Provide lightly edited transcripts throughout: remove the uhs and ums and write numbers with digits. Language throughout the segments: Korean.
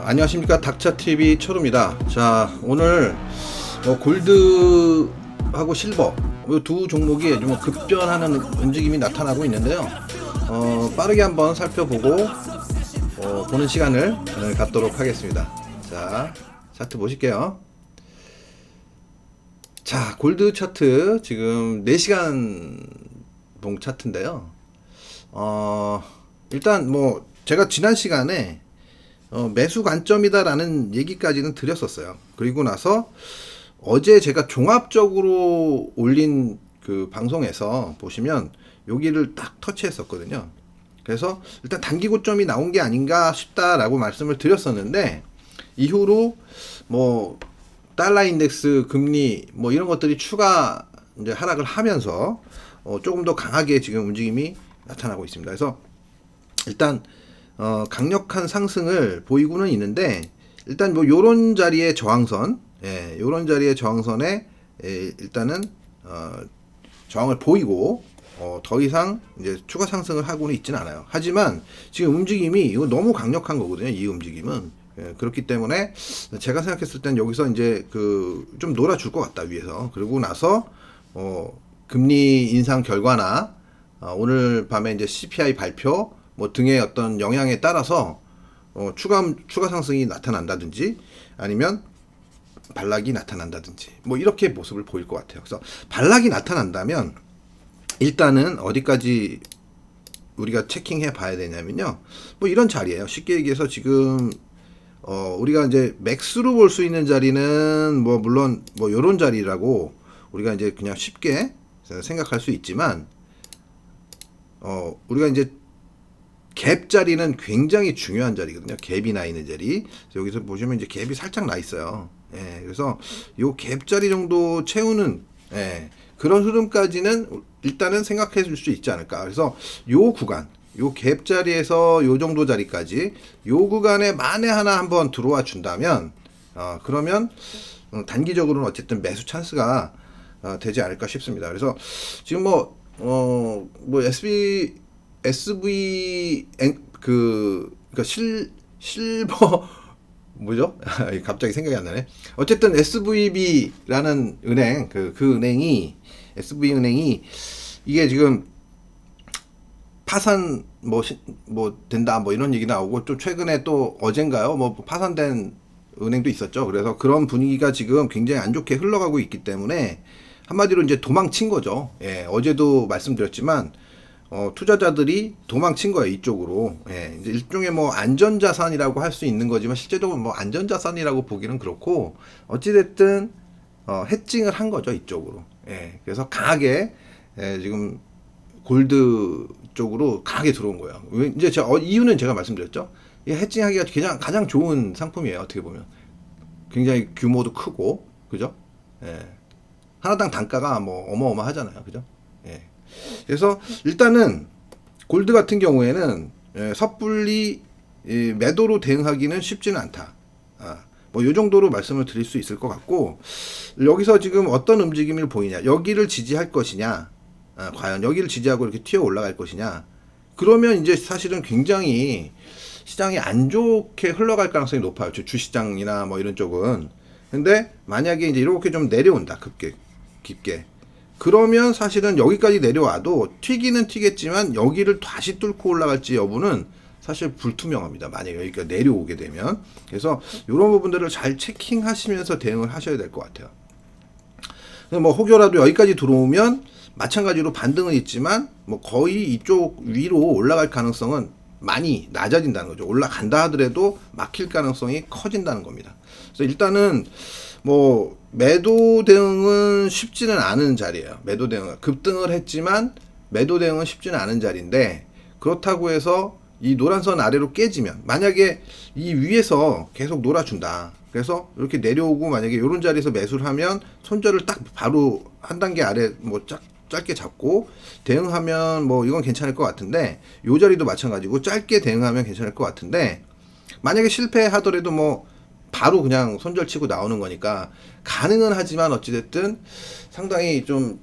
안녕하십니까, 닥차TV 철우입니다. 자, 오늘 골드하고 실버 이 두 종목이 좀 급변하는 움직임이 나타나고 있는데요. 빠르게 한번 살펴보고 보는 시간을 갖도록 하겠습니다. 자, 차트 보실게요. 자, 골드 차트 지금 4시간 봉 차트인데요. 일단 뭐 제가 지난 시간에 매수 관점이다라는 얘기까지는 드렸었어요. 그리고 나서 어제 제가 종합적으로 올린 그 방송에서 보시면 여기를 딱 터치했었거든요. 그래서 일단 단기 고점이 나온 게 아닌가 싶다라고 말씀을 드렸었는데, 이후로 뭐 달러 인덱스, 금리 뭐 이런 것들이 추가 이제 하락을 하면서 조금 더 강하게 지금 움직임이 나타나고 있습니다. 그래서 일단 강력한 상승을 보이고는 있는데, 일단 뭐 요런 자리의 저항선, 요런 자리의 저항선에 일단은 저항을 보이고 더 이상 이제 추가 상승을 하고는 있지는 않아요. 하지만 지금 움직임이 이거 너무 강력한 거거든요. 이 움직임은. 그렇기 때문에 제가 생각했을 땐 여기서 이제 그 좀 놀아줄 것 같다, 위에서. 그리고 나서 금리 인상 결과나 오늘 밤에 이제 CPI 발표 뭐 등의 어떤 영향에 따라서 추가 상승이 나타난다든지 아니면 반락이 나타난다든지 뭐 이렇게 모습을 보일 것 같아요. 그래서 반락이 나타난다면 일단은 어디까지 우리가 체킹해 봐야 되냐면요, 뭐 이런 자리예요. 쉽게 얘기해서 지금 우리가 이제 맥스로 볼 수 있는 자리는 뭐 물론 뭐 요런 자리라고 우리가 이제 그냥 쉽게 생각할 수 있지만, 우리가 이제 갭 자리는 굉장히 중요한 자리거든요. 갭이 나 있는 자리. 여기서 보시면 이제 갭이 살짝 나 있어요. 그래서 요 갭 자리 정도 채우는 그런 흐름까지는 일단은 생각해 줄 수 있지 않을까. 그래서 요 구간, 요 갭 자리에서 요 정도 자리까지 요 구간에 만에 하나 한번 들어와 준다면 그러면 단기적으로는 어쨌든 매수 찬스가 되지 않을까 싶습니다. 그래서 지금 뭐 그러니까 실버 뭐죠? 갑자기 생각이 안 나네. 어쨌든 SVB라는 은행, 그 은행이, SV은행이 이게 지금 파산 뭐 된다 뭐 이런 얘기 나오고, 또 최근에 또 어젠가요? 뭐 파산된 은행도 있었죠. 그래서 그런 분위기가 지금 굉장히 안 좋게 흘러가고 있기 때문에 한마디로 이제 도망친 거죠. 어제도 말씀드렸지만 투자자들이 도망친 거예요, 이쪽으로. 이제 일종의 뭐 안전자산이라고 할 수 있는 거지만 실제적으로 뭐 안전자산이라고 보기는 그렇고, 어찌됐든 해칭을 한 거죠, 이쪽으로. 그래서 강하게 지금 골드 쪽으로 강하게 들어온 거예요. 이제 이유는 제가 말씀드렸죠. 이 해칭하기가 가장 좋은 상품이에요, 어떻게 보면. 굉장히 규모도 크고, 그죠? 하나당 단가가 뭐 어마어마하잖아요, 그죠? 그래서 일단은 골드 같은 경우에는 섣불리 매도로 대응하기는 쉽지는 않다. 뭐 요 정도로 말씀을 드릴 수 있을 것 같고, 여기서 지금 어떤 움직임을 보이냐, 여기를 지지할 것이냐, 과연 여기를 지지하고 이렇게 튀어 올라갈 것이냐, 그러면 이제 사실은 굉장히 시장이 안 좋게 흘러갈 가능성이 높아요. 주시장이나 뭐 이런 쪽은. 근데 만약에 이제 이렇게 좀 내려온다, 깊게. 그러면 사실은 여기까지 내려와도 튀기는 튀겠지만 여기를 다시 뚫고 올라갈지 여부는 사실 불투명합니다. 만약에 여기까지 내려오게 되면. 그래서 이런 부분들을 잘 체킹하시면서 대응을 하셔야 될 것 같아요. 뭐 혹여라도 여기까지 들어오면 마찬가지로 반등은 있지만 뭐 거의 이쪽 위로 올라갈 가능성은 많이 낮아진다는 거죠. 올라간다 하더라도 막힐 가능성이 커진다는 겁니다. 그래서 일단은 뭐 매도 대응은 쉽지는 않은 자리예요. 매도 대응은 급등을 했지만 매도 대응은 쉽지는 않은 자리인데, 그렇다고 해서 이 노란선 아래로 깨지면, 만약에 이 위에서 계속 놀아준다, 그래서 이렇게 내려오고 만약에 이런 자리에서 매수를 하면 손절을 딱 바로 한 단계 아래 뭐 짧게 잡고 대응하면 뭐 이건 괜찮을 것 같은데, 요 자리도 마찬가지고 짧게 대응하면 괜찮을 것 같은데, 만약에 실패하더라도 뭐 바로 그냥 손절 치고 나오는 거니까 가능은 하지만 어찌됐든 상당히 좀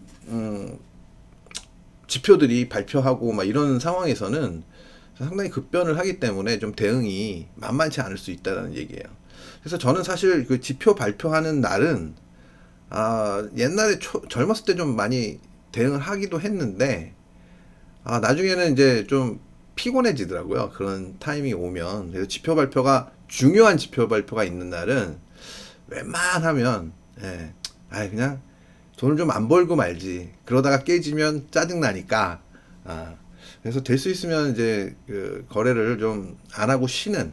지표들이 발표하고 막 이런 상황에서는 상당히 급변을 하기 때문에 좀 대응이 만만치 않을 수 있다는 얘기예요. 그래서 저는 사실 그 지표 발표하는 날은 옛날에 젊었을 때 좀 많이 대응을 하기도 했는데 나중에는 이제 좀 피곤해지더라고요. 그런 타이밍이 오면. 그래서 지표 발표가 중요한 지표 발표가 있는 날은 웬만하면 그냥 돈을 좀 안 벌고 말지. 그러다가 깨지면 짜증 나니까. 그래서 될 수 있으면 이제 그 거래를 좀 안 하고 쉬는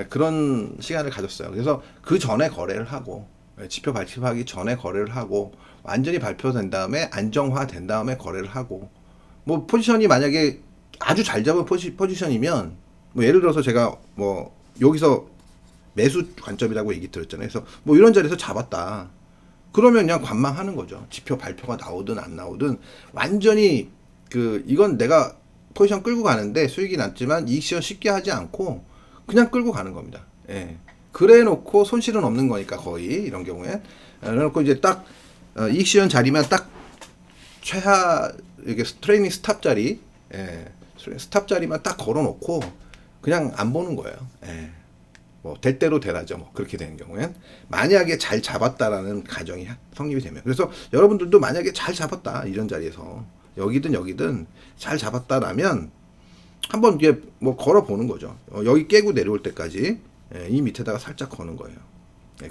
그런 시간을 가졌어요. 그래서 그 전에 거래를 하고 지표 발표하기 전에 거래를 하고 완전히 발표된 다음에 안정화된 다음에 거래를 하고 뭐 포지션이 만약에 아주 잘 잡은 포지션이면 뭐 예를 들어서 제가 뭐 여기서 매수 관점이라고 얘기 드렸잖아요. 그래서 뭐 이런 자리에서 잡았다. 그러면 그냥 관망하는 거죠. 지표 발표가 나오든 안 나오든 완전히 이건 내가 포지션 끌고 가는데 수익이 났지만 이익 실현 쉽게 하지 않고 그냥 끌고 가는 겁니다. 그래 놓고 손실은 없는 거니까 거의 이런 경우에 그래 놓고 이제 딱 이익 실현 자리만 딱 최하 이게 트레이닝 스탑 자리 스탑 자리만 딱 걸어 놓고 그냥 안 보는 거예요. 뭐 될 대로 되라죠. 뭐 그렇게 되는 경우엔 만약에 잘 잡았다라는 가정이 성립이 되면 그래서 여러분들도 만약에 잘 잡았다 이런 자리에서 여기든 잘 잡았다라면 한번 이게 뭐 걸어 보는 거죠. 여기 깨고 내려올 때까지 이 밑에다가 살짝 거는 거예요.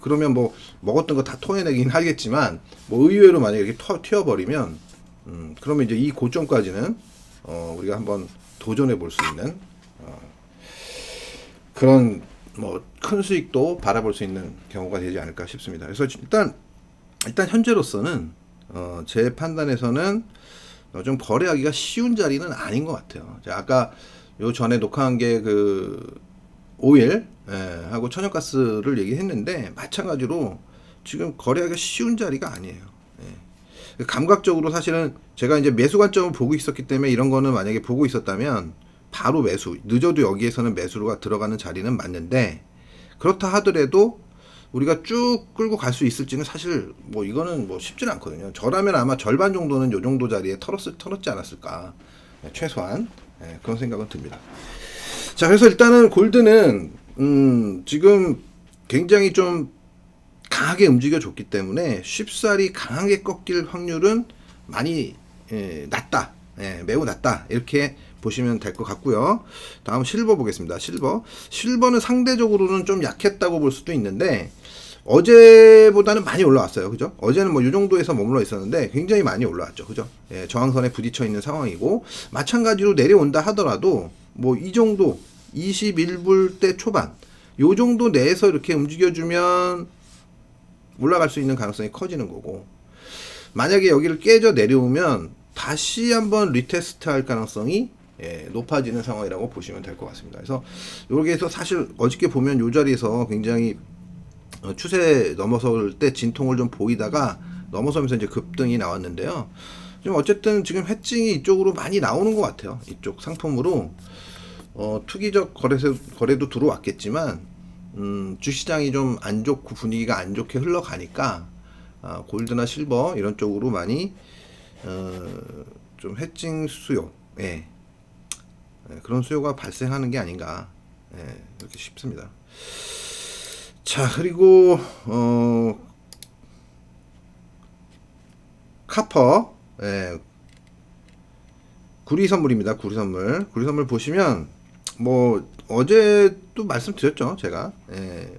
그러면 뭐 먹었던 거 다 토해내긴 하겠지만 뭐 의외로 만약에 이렇게 튀어버리면 그러면 이제 이 고점까지는 우리가 한번 도전해 볼 수 있는 그런 뭐 큰 수익도 바라볼 수 있는 경우가 되지 않을까 싶습니다. 그래서 일단 현재로서는 제 판단에서는 좀 거래하기가 쉬운 자리는 아닌 것 같아요. 제가 아까 요 전에 녹화한 게 그 오일 하고 천연가스를 얘기했는데 마찬가지로 지금 거래하기가 쉬운 자리가 아니에요. 감각적으로 사실은 제가 이제 매수 관점을 보고 있었기 때문에 이런 거는 만약에 보고 있었다면 바로 매수, 늦어도 여기에서는 매수가 들어가는 자리는 맞는데 그렇다 하더라도 우리가 쭉 끌고 갈 수 있을지는 사실 뭐 이거는 뭐 쉽지는 않거든요. 저라면 아마 절반 정도는 요 정도 자리에 털었지 않았을까. 최소한 그런 생각은 듭니다. 자, 그래서 일단은 골드는 지금 굉장히 좀 강하게 움직여 줬기 때문에 쉽사리 강하게 꺾일 확률은 많이 낮다. 매우 낮다. 이렇게 보시면 될 것 같고요. 다음 실버 보겠습니다. 실버는 상대적으로는 좀 약했다고 볼 수도 있는데 어제보다는 많이 올라왔어요. 그죠? 어제는 뭐 이 정도에서 머물러 있었는데 굉장히 많이 올라왔죠. 그죠? 저항선에 부딪혀 있는 상황이고 마찬가지로 내려온다 하더라도 뭐 이 정도 21불대 초반 요 정도 내에서 이렇게 움직여주면 올라갈 수 있는 가능성이 커지는 거고 만약에 여기를 깨져 내려오면 다시 한번 리테스트 할 가능성이 높아지는 상황이라고 보시면 될 것 같습니다. 그래서 여기에서 사실 어저께 보면 이 자리에서 굉장히 추세 넘어설 때 진통을 좀 보이다가 넘어서면서 이제 급등이 나왔는데요. 지금 어쨌든 지금 해칭이 이쪽으로 많이 나오는 것 같아요. 이쪽 상품으로 투기적 거래도 들어왔겠지만 주시장이 좀 안 좋고 분위기가 안 좋게 흘러가니까 골드나 실버 이런 쪽으로 많이 좀 해칭 수요 그런 수요가 발생하는 게 아닌가 이렇게 싶습니다. 자, 그리고 카퍼 구리 선물입니다. 구리 선물 보시면 뭐 어제도 말씀드렸죠. 제가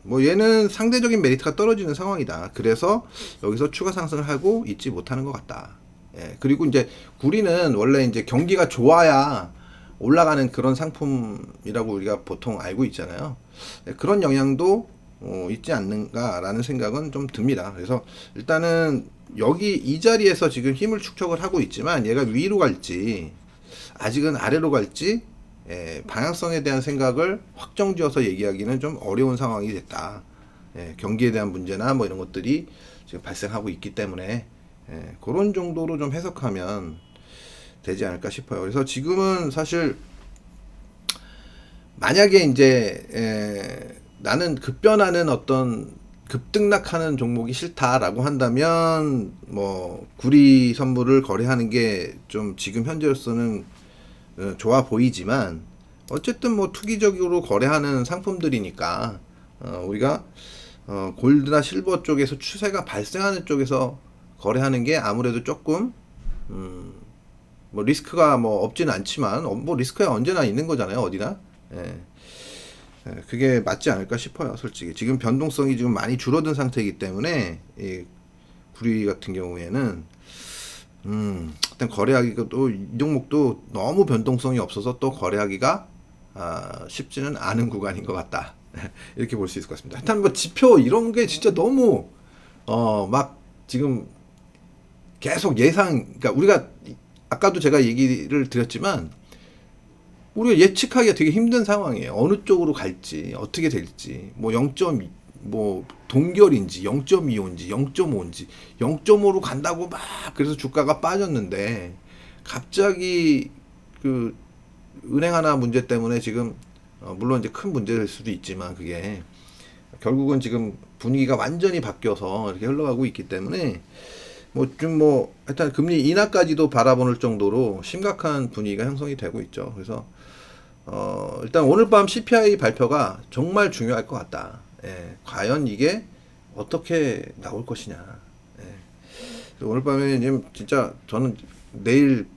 뭐 얘는 상대적인 메리트가 떨어지는 상황이다. 그래서 여기서 추가 상승을 하고 있지 못하는 것 같다. 그리고 이제 구리는 원래 이제 경기가 좋아야 올라가는 그런 상품이라고 우리가 보통 알고 있잖아요. 그런 영향도 있지 않는가라는 생각은 좀 듭니다. 그래서 일단은 여기 이 자리에서 지금 힘을 축적을 하고 있지만 얘가 위로 갈지 아직은 아래로 갈지 방향성에 대한 생각을 확정지어서 얘기하기는 좀 어려운 상황이 됐다. 경기에 대한 문제나 뭐 이런 것들이 지금 발생하고 있기 때문에 그런 정도로 좀 해석하면 되지 않을까 싶어요. 그래서 지금은 사실 만약에 이제 나는 급변하는 어떤 급등락하는 종목이 싫다라고 한다면 뭐 구리 선물을 거래하는 게 좀 지금 현재로서는 좋아 보이지만 어쨌든 뭐 투기적으로 거래하는 상품들이니까 우리가 골드나 실버 쪽에서 추세가 발생하는 쪽에서 거래하는 게 아무래도 조금 뭐 리스크가 뭐 없지는 않지만 뭐 리스크가 언제나 있는 거잖아요, 어디나. 예. 그게 맞지 않을까 싶어요, 솔직히. 지금 변동성이 지금 많이 줄어든 상태이기 때문에 이 구리 같은 경우에는 일단 거래하기가 또 이 종목도 너무 변동성이 없어서 또 거래하기가 쉽지는 않은 구간인 것 같다. 이렇게 볼 수 있을 것 같습니다. 일단 뭐 지표 이런 게 진짜 너무 막 지금 계속 그러니까 우리가 아까도 제가 얘기를 드렸지만 우리가 예측하기가 되게 힘든 상황이에요. 어느 쪽으로 갈지, 어떻게 될지, 뭐 0.2, 뭐 동결인지, 0.25인지, 0.5인지, 0.5로 간다고 막 그래서 주가가 빠졌는데 갑자기 그 은행 하나 문제 때문에 지금 물론 이제 큰 문제일 수도 있지만 그게 결국은 지금 분위기가 완전히 바뀌어서 이렇게 흘러가고 있기 때문에 뭐 일단 금리 인하까지도 바라보는 정도로 심각한 분위기가 형성이 되고 있죠. 그래서 일단 오늘 밤 CPI 발표가 정말 중요할 것 같다. 예, 과연 이게 어떻게 나올 것이냐. 예. 오늘 밤에 지금 진짜 저는 내일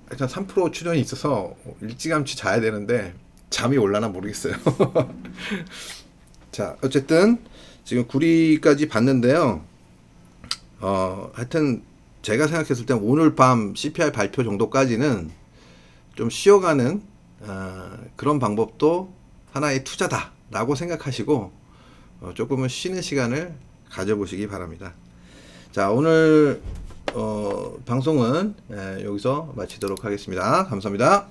일단 3% 출연이 있어서 일찌감치 자야 되는데 잠이 올라나 모르겠어요. 자, 어쨌든 지금 구리까지 봤는데요. 하여튼 제가 생각했을 때 오늘 밤 CPI 발표 정도까지는 좀 쉬어가는 그런 방법도 하나의 투자다라고 생각하시고 조금은 쉬는 시간을 가져보시기 바랍니다. 자, 오늘 방송은 여기서 마치도록 하겠습니다. 감사합니다.